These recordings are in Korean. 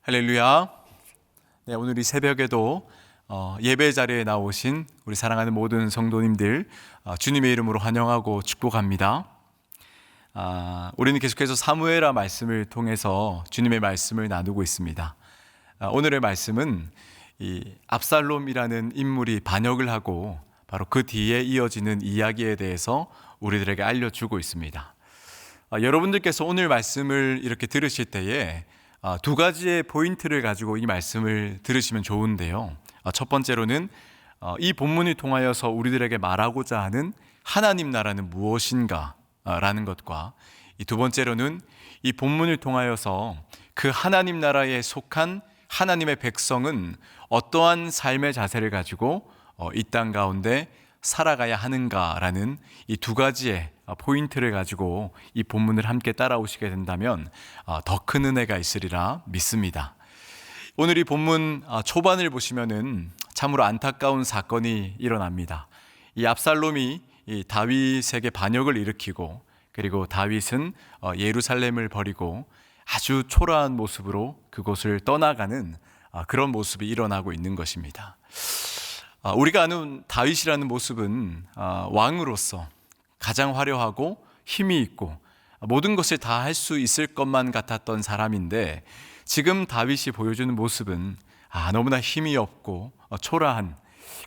할렐루야. 네, 오늘 이 새벽에도 예배 자리에 나오신 우리 사랑하는 모든 성도님들 주님의 이름으로 환영하고 축복합니다. 우리는 계속해서 사무엘하 말씀을 통해서 주님의 말씀을 나누고 있습니다. 오늘의 말씀은 이 압살롬이라는 인물이 반역을 하고 바로 그 뒤에 이어지는 이야기에 대해서 우리들에게 알려주고 있습니다. 여러분들께서 오늘 말씀을 이렇게 들으실 때에 두 가지의 포인트를 가지고 이 말씀을 들으시면 좋은데요. 첫 번째로는 이 본문을 통하여서 우리들에게 말하고자 하는 하나님 나라는 무엇인가 라는 것과 이 두 번째로는 이 본문을 통하여서 그 하나님 나라에 속한 하나님의 백성은 어떠한 삶의 자세를 가지고 이 땅 가운데 살아가야 하는가라는 이 두 가지의 포인트를 가지고 이 본문을 함께 따라오시게 된다면 더 큰 은혜가 있으리라 믿습니다. 오늘 이 본문 초반을 보시면은 참으로 안타까운 사건이 일어납니다. 이 압살롬이 이 다윗에게 반역을 일으키고, 그리고 다윗은 예루살렘을 버리고 아주 초라한 모습으로 그곳을 떠나가는 그런 모습이 일어나고 있는 것입니다. 우리가 아는 다윗이라는 모습은 왕으로서 가장 화려하고 힘이 있고 모든 것을 다 할 수 있을 것만 같았던 사람인데, 지금 다윗이 보여주는 모습은 너무나 힘이 없고 초라한,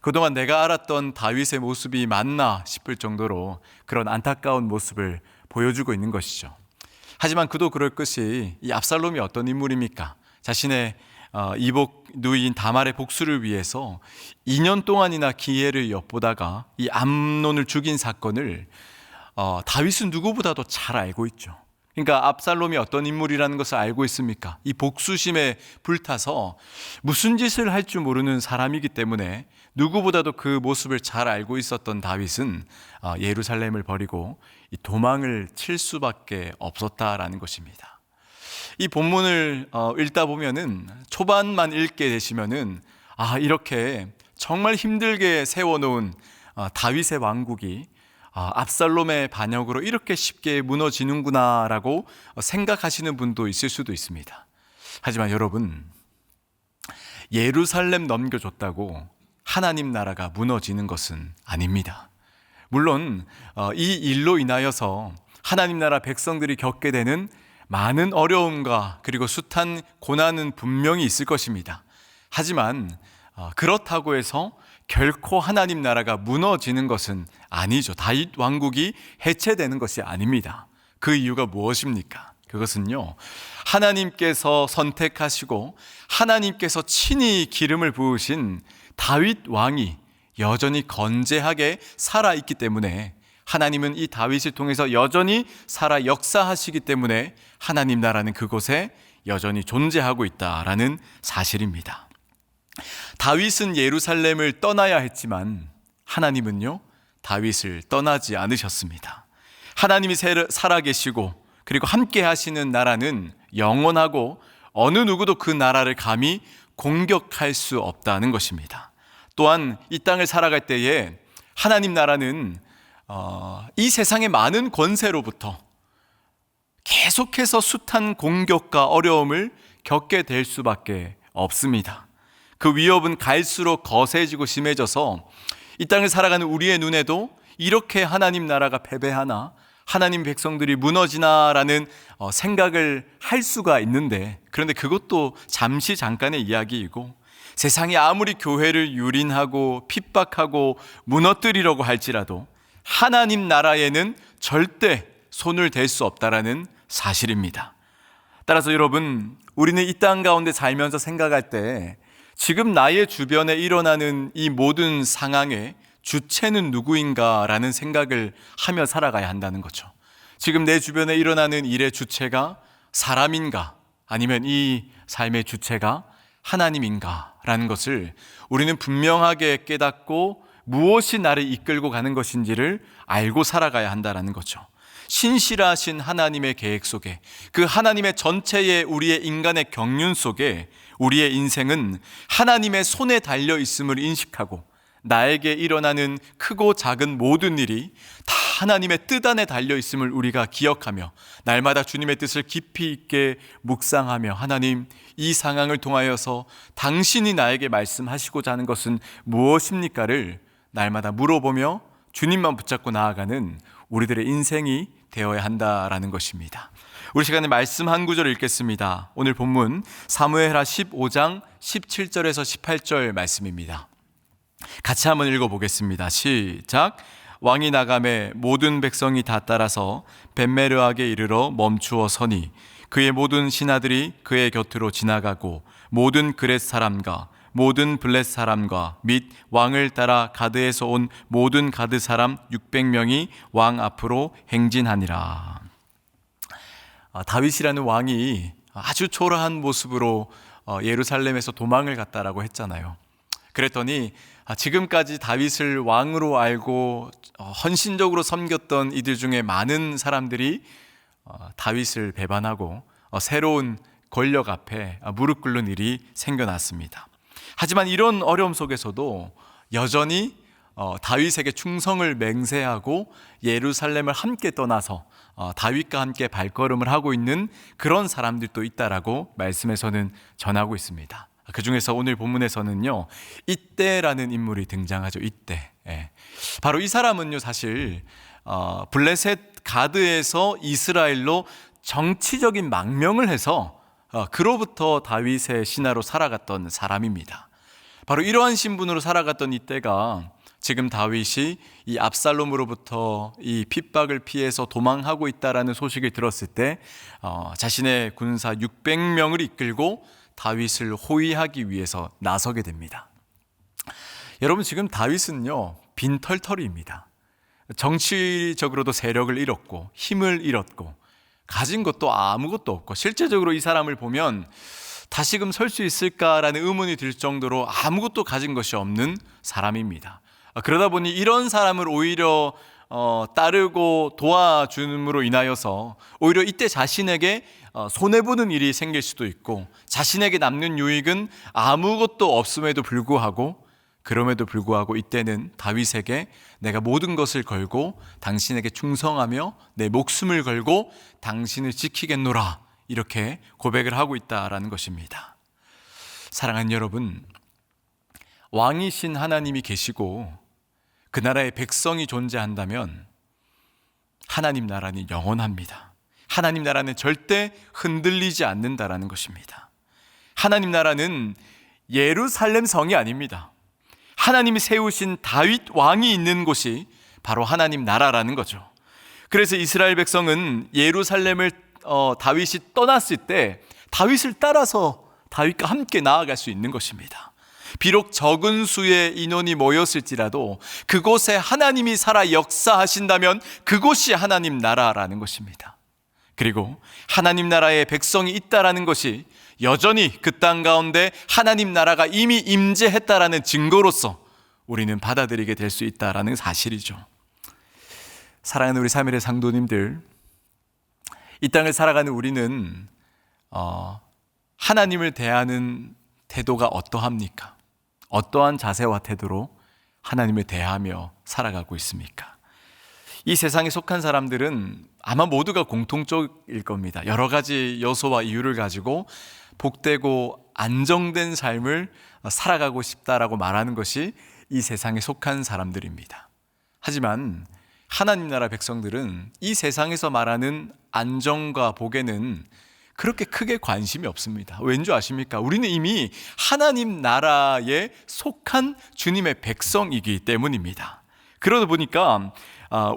그동안 내가 알았던 다윗의 모습이 맞나 싶을 정도로 그런 안타까운 모습을 보여주고 있는 것이죠. 하지만 그도 그럴 것이 이 압살롬이 어떤 인물입니까? 자신의 이복 누이인 다말의 복수를 위해서 2년 동안이나 기회를 엿보다가 이 암논을 죽인 사건을 다윗은 누구보다도 잘 알고 있죠. 그러니까 압살롬이 어떤 인물이라는 것을 알고 있습니까? 이 복수심에 불타서 무슨 짓을 할 줄 모르는 사람이기 때문에 누구보다도 그 모습을 잘 알고 있었던 다윗은 예루살렘을 버리고 이 도망을 칠 수밖에 없었다라는 것입니다. 이 본문을 읽다 보면은 초반만 읽게 되시면은 이렇게 정말 힘들게 세워놓은 다윗의 왕국이 압살롬의 반역으로 이렇게 쉽게 무너지는구나 라고 생각하시는 분도 있을 수도 있습니다. 하지만 여러분, 예루살렘 넘겨줬다고 하나님 나라가 무너지는 것은 아닙니다. 물론 이 일로 인하여서 하나님 나라 백성들이 겪게 되는 많은 어려움과 그리고 숱한 고난은 분명히 있을 것입니다. 하지만 그렇다고 해서 결코 하나님 나라가 무너지는 것은 아니죠. 다윗 왕국이 해체되는 것이 아닙니다. 그 이유가 무엇입니까? 그것은요, 하나님께서 선택하시고 하나님께서 친히 기름을 부으신 다윗 왕이 여전히 건재하게 살아있기 때문에, 하나님은 이 다윗을 통해서 여전히 살아 역사하시기 때문에 하나님 나라는 그곳에 여전히 존재하고 있다라는 사실입니다. 다윗은 예루살렘을 떠나야 했지만 하나님은요, 다윗을 떠나지 않으셨습니다. 하나님이 살아계시고 그리고 함께 하시는 나라는 영원하고 어느 누구도 그 나라를 감히 공격할 수 없다는 것입니다. 또한 이 땅을 살아갈 때에 하나님 나라는 이 세상의 많은 권세로부터 계속해서 숱한 공격과 어려움을 겪게 될 수밖에 없습니다. 그 위협은 갈수록 거세지고 심해져서 이 땅을 살아가는 우리의 눈에도 이렇게 하나님 나라가 패배하나, 하나님 백성들이 무너지나라는 생각을 할 수가 있는데, 그런데 그것도 잠시 잠깐의 이야기이고, 세상이 아무리 교회를 유린하고 핍박하고 무너뜨리려고 할지라도 하나님 나라에는 절대 손을 댈 수 없다라는 사실입니다. 따라서 여러분, 우리는 이 땅 가운데 살면서 생각할 때 지금 나의 주변에 일어나는 이 모든 상황의 주체는 누구인가라는 생각을 하며 살아가야 한다는 거죠. 지금 내 주변에 일어나는 일의 주체가 사람인가, 아니면 이 삶의 주체가 하나님인가라는 것을 우리는 분명하게 깨닫고 무엇이 나를 이끌고 가는 것인지를 알고 살아가야 한다는 거죠. 신실하신 하나님의 계획 속에, 그 하나님의 전체의 우리의 인간의 경륜 속에 우리의 인생은 하나님의 손에 달려 있음을 인식하고, 나에게 일어나는 크고 작은 모든 일이 다 하나님의 뜻 안에 달려 있음을 우리가 기억하며 날마다 주님의 뜻을 깊이 있게 묵상하며 하나님, 이 상황을 통하여서 당신이 나에게 말씀하시고자 하는 것은 무엇입니까를 날마다 물어보며 주님만 붙잡고 나아가는 우리들의 인생이 되어야 한다라는 것입니다. 우리 시간에 말씀 한 구절 읽겠습니다. 오늘 본문 사무엘하 15장 17절에서 18절 말씀입니다. 같이 한번 읽어보겠습니다. 시작. 왕이 나가매 모든 백성이 다 따라서 벳메르하게 이르러 멈추어 서니 그의 모든 신하들이 그의 곁으로 지나가고 모든 그렛 사람과 모든 블렛 사람과 및 왕을 따라 가드에서 온 모든 가드 사람 600명이 왕 앞으로 행진하니라. 다윗이라는 왕이 아주 초라한 모습으로 예루살렘에서 도망을 갔다라고 했잖아요. 그랬더니 지금까지 다윗을 왕으로 알고 헌신적으로 섬겼던 이들 중에 많은 사람들이 다윗을 배반하고 새로운 권력 앞에 무릎 꿇는 일이 생겨났습니다. 하지만 이런 어려움 속에서도 여전히 다윗에게 충성을 맹세하고 예루살렘을 함께 떠나서 다윗과 함께 발걸음을 하고 있는 그런 사람들도 있다라고 말씀에서는 전하고 있습니다. 그 중에서 오늘 본문에서는요, 이때라는 인물이 등장하죠. 이때. 바로 이 사람은요, 사실 블레셋 가드에서 이스라엘로 정치적인 망명을 해서 그로부터 다윗의 신하로 살아갔던 사람입니다. 바로 이러한 신분으로 살아갔던 이때가 지금 다윗이 이 압살롬으로부터 이 핍박을 피해서 도망하고 있다라는 소식을 들었을 때 자신의 군사 600명을 이끌고 다윗을 호위하기 위해서 나서게 됩니다. 여러분, 지금 다윗은요, 빈털터리입니다. 정치적으로도 세력을 잃었고 힘을 잃었고 가진 것도 아무것도 없고 실제적으로 이 사람을 보면 다시금 설 수 있을까라는 의문이 들 정도로 아무것도 가진 것이 없는 사람입니다. 그러다 보니 이런 사람을 오히려 따르고 도와줌으로 인하여서 오히려 이때 자신에게 손해보는 일이 생길 수도 있고 자신에게 남는 유익은 아무것도 없음에도 불구하고 그럼에도 불구하고 이때는 다윗에게 내가 모든 것을 걸고 당신에게 충성하며 내 목숨을 걸고 당신을 지키겠노라 이렇게 고백을 하고 있다라는 것입니다. 사랑하는 여러분, 왕이신 하나님이 계시고 그 나라의 백성이 존재한다면 하나님 나라는 영원합니다. 하나님 나라는 절대 흔들리지 않는다라는 것입니다. 하나님 나라는 예루살렘 성이 아닙니다. 하나님이 세우신 다윗 왕이 있는 곳이 바로 하나님 나라라는 거죠. 그래서 이스라엘 백성은 예루살렘을 다윗이 떠났을 때 다윗을 따라서 다윗과 함께 나아갈 수 있는 것입니다. 비록 적은 수의 인원이 모였을지라도 그곳에 하나님이 살아 역사하신다면 그곳이 하나님 나라라는 것입니다. 그리고 하나님 나라의 백성이 있다라는 것이 여전히 그 땅 가운데 하나님 나라가 이미 임재했다라는 증거로서 우리는 받아들이게 될 수 있다라는 사실이죠. 사랑하는 우리 사밀의 상도님들, 이 땅을 살아가는 우리는 하나님을 대하는 태도가 어떠합니까? 어떠한 자세와 태도로 하나님을 대하며 살아가고 있습니까? 이 세상에 속한 사람들은 아마 모두가 공통적일 겁니다. 여러 가지 요소와 이유를 가지고 복되고 안정된 삶을 살아가고 싶다라고 말하는 것이 이 세상에 속한 사람들입니다. 하지만 하나님 나라 백성들은 이 세상에서 말하는 안정과 복에는 그렇게 크게 관심이 없습니다. 왠지 아십니까? 우리는 이미 하나님 나라에 속한 주님의 백성이기 때문입니다. 그러다 보니까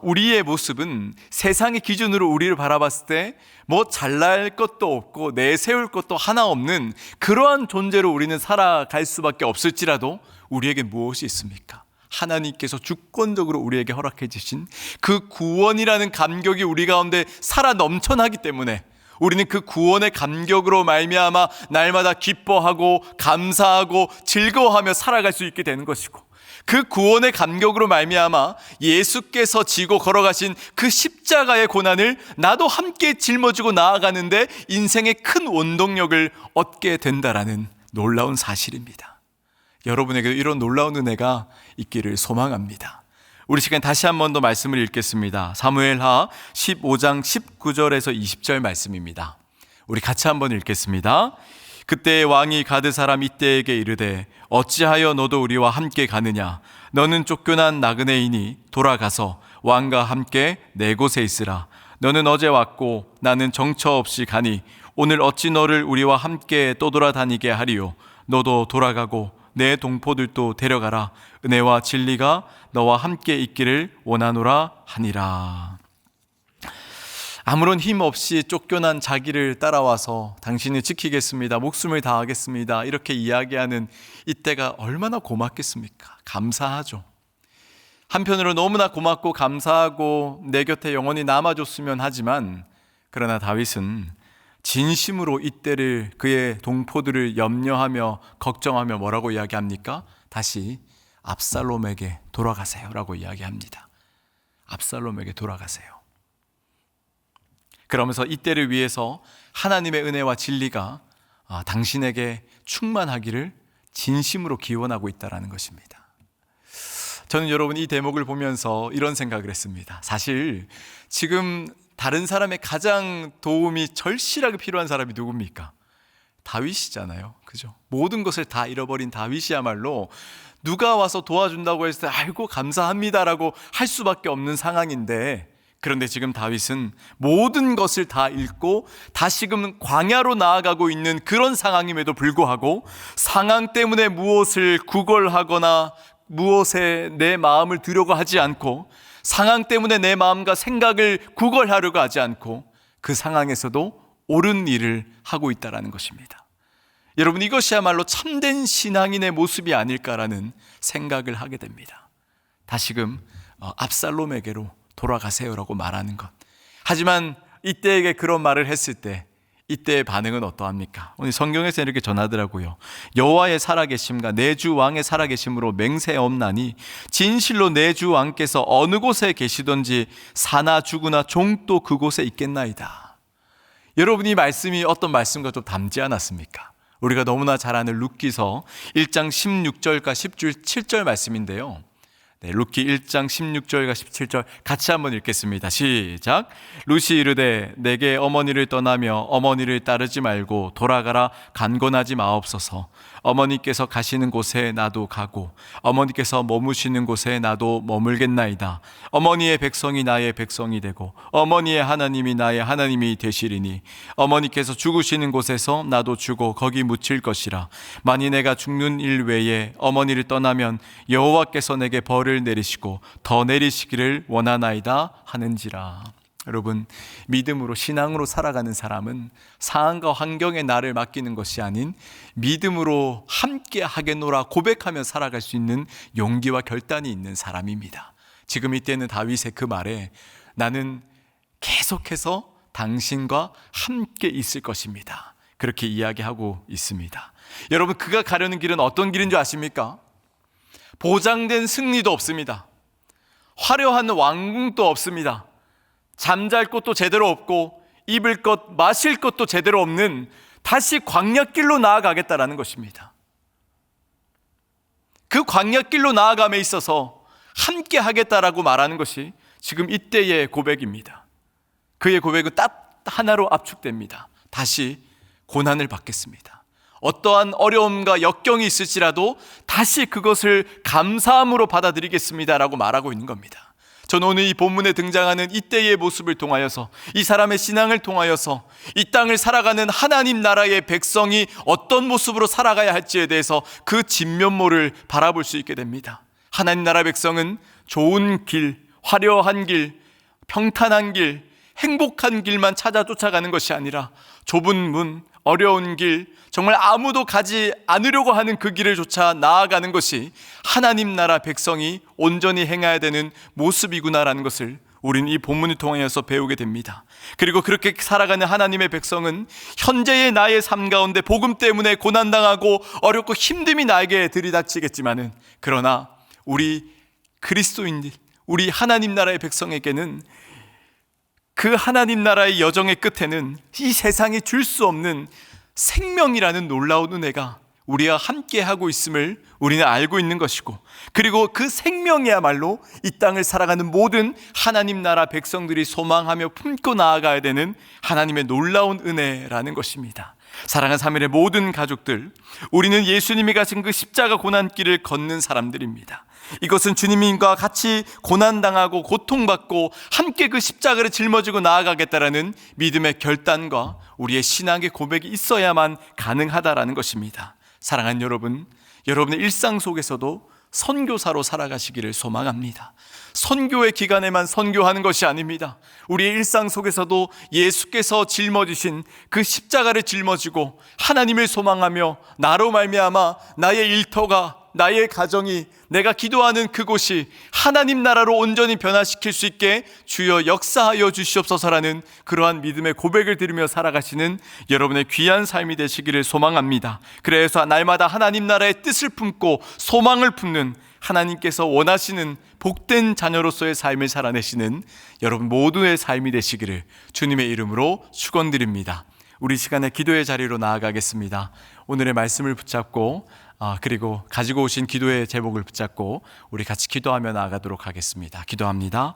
우리의 모습은 세상의 기준으로 우리를 바라봤을 때 뭐 잘날 것도 없고 내세울 것도 하나 없는 그러한 존재로 우리는 살아갈 수밖에 없을지라도 우리에게 무엇이 있습니까? 하나님께서 주권적으로 우리에게 허락해 주신 그 구원이라는 감격이 우리 가운데 살아 넘쳐나기 때문에 우리는 그 구원의 감격으로 말미암아 날마다 기뻐하고 감사하고 즐거워하며 살아갈 수 있게 되는 것이고, 그 구원의 감격으로 말미암아 예수께서 지고 걸어가신 그 십자가의 고난을 나도 함께 짊어지고 나아가는데 인생의 큰 원동력을 얻게 된다라는 놀라운 사실입니다. 여러분에게도 이런 놀라운 은혜가 있기를 소망합니다. 우리 시간 다시 한 번 더 말씀을 읽겠습니다. 사무엘하 15장 19절에서 20절 말씀입니다. 우리 같이 한번 읽겠습니다. 그때 왕이 가드 사람 이때에게 이르되 어찌하여 너도 우리와 함께 가느냐? 너는 쫓겨난 나그네이니 돌아가서 왕과 함께 내 곳에 있으라. 너는 어제 왔고 나는 정처 없이 가니 오늘 어찌 너를 우리와 함께 떠돌아다니게 하리요? 너도 돌아가고 내 동포들도 데려가라. 은혜와 진리가 너와 함께 있기를 원하노라 하니라. 아무런 힘 없이 쫓겨난 자기를 따라와서 당신을 지키겠습니다, 목숨을 다하겠습니다, 이렇게 이야기하는 이때가 얼마나 고맙겠습니까? 감사하죠. 한편으로 너무나 고맙고 감사하고 내 곁에 영원히 남아줬으면 하지만, 그러나 다윗은 진심으로 이때를, 그의 동포들을 염려하며 걱정하며 뭐라고 이야기합니까? 다시 압살롬에게 돌아가세요 라고 이야기합니다. 압살롬에게 돌아가세요. 그러면서 이때를 위해서 하나님의 은혜와 진리가 당신에게 충만하기를 진심으로 기원하고 있다는 것입니다. 저는 여러분 이 대목을 보면서 이런 생각을 했습니다. 사실 지금 다른 사람의 가장 도움이 절실하게 필요한 사람이 누굽니까? 다윗이잖아요. 그죠? 모든 것을 다 잃어버린 다윗이야말로 누가 와서 도와준다고 했을 때 아이고 감사합니다라고 할 수밖에 없는 상황인데, 그런데 지금 다윗은 모든 것을 다 잃고 다시금 광야로 나아가고 있는 그런 상황임에도 불구하고 상황 때문에 무엇을 구걸하거나 무엇에 내 마음을 두려고 하지 않고, 상황 때문에 내 마음과 생각을 구걸하려고 하지 않고 그 상황에서도 옳은 일을 하고 있다는 것입니다. 여러분, 이것이야말로 참된 신앙인의 모습이 아닐까라는 생각을 하게 됩니다. 다시금 압살롬에게로 돌아가세요라고 말하는 것. 하지만 이때에게 그런 말을 했을 때 이때의 반응은 어떠합니까? 오늘 성경에서 이렇게 전하더라고요. 여호와의 살아계심과 내 주 왕의 살아계심으로 맹세없나니 진실로 내 주 왕께서 어느 곳에 계시든지 사나 죽으나 종도 그곳에 있겠나이다. 여러분, 이 말씀이 어떤 말씀과 좀 닮지 않았습니까? 우리가 너무나 잘 아는 룻기서 1장 16절과 17절 말씀인데요. 네, 룻기 1장 16절과 17절 같이 한번 읽겠습니다. 시작. 룻이 이르되 내게 어머니를 떠나며 어머니를 따르지 말고 돌아가라 간곤하지 마옵소서. 어머니께서 가시는 곳에 나도 가고 어머니께서 머무시는 곳에 나도 머물겠나이다. 어머니의 백성이 나의 백성이 되고 어머니의 하나님이 나의 하나님이 되시리니 어머니께서 죽으시는 곳에서 나도 죽어 거기 묻힐 것이라. 만일 내가 죽는 일 외에 어머니를 떠나면 여호와께서 내게 벌을 내리시고 더 내리시기를 원하나이다 하는지라. 여러분, 믿음으로 신앙으로 살아가는 사람은 상황과 환경에 나를 맡기는 것이 아닌 믿음으로 함께 하겠노라 고백하며 살아갈 수 있는 용기와 결단이 있는 사람입니다. 지금 이때는 다윗의 그 말에 나는 계속해서 당신과 함께 있을 것입니다, 그렇게 이야기하고 있습니다. 여러분, 그가 가려는 길은 어떤 길인 줄 아십니까? 보장된 승리도 없습니다. 화려한 왕궁도 없습니다. 잠잘 곳도 제대로 없고 입을 것 마실 것도 제대로 없는 다시 광야길로 나아가겠다라는 것입니다. 그 광야길로 나아감에 있어서 함께 하겠다라고 말하는 것이 지금 이때의 고백입니다. 그의 고백은 딱 하나로 압축됩니다. 다시 고난을 받겠습니다. 어떠한 어려움과 역경이 있을지라도 다시 그것을 감사함으로 받아들이겠습니다라고 말하고 있는 겁니다. 저는 오늘 이 본문에 등장하는 이때의 모습을 통하여서, 이 사람의 신앙을 통하여서 이 땅을 살아가는 하나님 나라의 백성이 어떤 모습으로 살아가야 할지에 대해서 그 진면모를 바라볼 수 있게 됩니다. 하나님 나라 백성은 좋은 길, 화려한 길, 평탄한 길, 행복한 길만 찾아 쫓아가는 것이 아니라 좁은 문, 어려운 길, 정말 아무도 가지 않으려고 하는 그 길을 쫓아 나아가는 것이 하나님 나라 백성이 온전히 행해야 되는 모습이구나라는 것을 우리는 이 본문을 통해서 배우게 됩니다. 그리고 그렇게 살아가는 하나님의 백성은 현재의 나의 삶 가운데 복음 때문에 고난당하고 어렵고 힘듦이 나에게 들이닥치겠지만은, 그러나 우리 그리스도인들, 우리 하나님 나라의 백성에게는 그 하나님 나라의 여정의 끝에는 이 세상이 줄 수 없는 생명이라는 놀라운 은혜가 우리와 함께 하고 있음을 우리는 알고 있는 것이고, 그리고 그 생명이야말로 이 땅을 살아가는 모든 하나님 나라 백성들이 소망하며 품고 나아가야 되는 하나님의 놀라운 은혜라는 것입니다. 사랑하는 사밀의 모든 가족들, 우리는 예수님이 가신 그 십자가 고난길을 걷는 사람들입니다. 이것은 주님과 같이 고난당하고 고통받고 함께 그 십자가를 짊어지고 나아가겠다라는 믿음의 결단과 우리의 신앙의 고백이 있어야만 가능하다라는 것입니다. 사랑하는 여러분, 여러분의 일상 속에서도 선교사로 살아가시기를 소망합니다. 선교의 기간에만 선교하는 것이 아닙니다. 우리의 일상 속에서도 예수께서 짊어지신 그 십자가를 짊어지고 하나님을 소망하며 나로 말미암아 나의 일터가, 나의 가정이, 내가 기도하는 그곳이 하나님 나라로 온전히 변화시킬 수 있게 주여 역사하여 주시옵소서라는 그러한 믿음의 고백을 드리며 살아가시는 여러분의 귀한 삶이 되시기를 소망합니다. 그래서 날마다 하나님 나라의 뜻을 품고 소망을 품는, 하나님께서 원하시는 복된 자녀로서의 삶을 살아내시는 여러분 모두의 삶이 되시기를 주님의 이름으로 축원드립니다. 우리 시간에 기도의 자리로 나아가겠습니다. 오늘의 말씀을 붙잡고 그리고 가지고 오신 기도의 제목을 붙잡고 우리 같이 기도하며 나아가도록 하겠습니다. 기도합니다.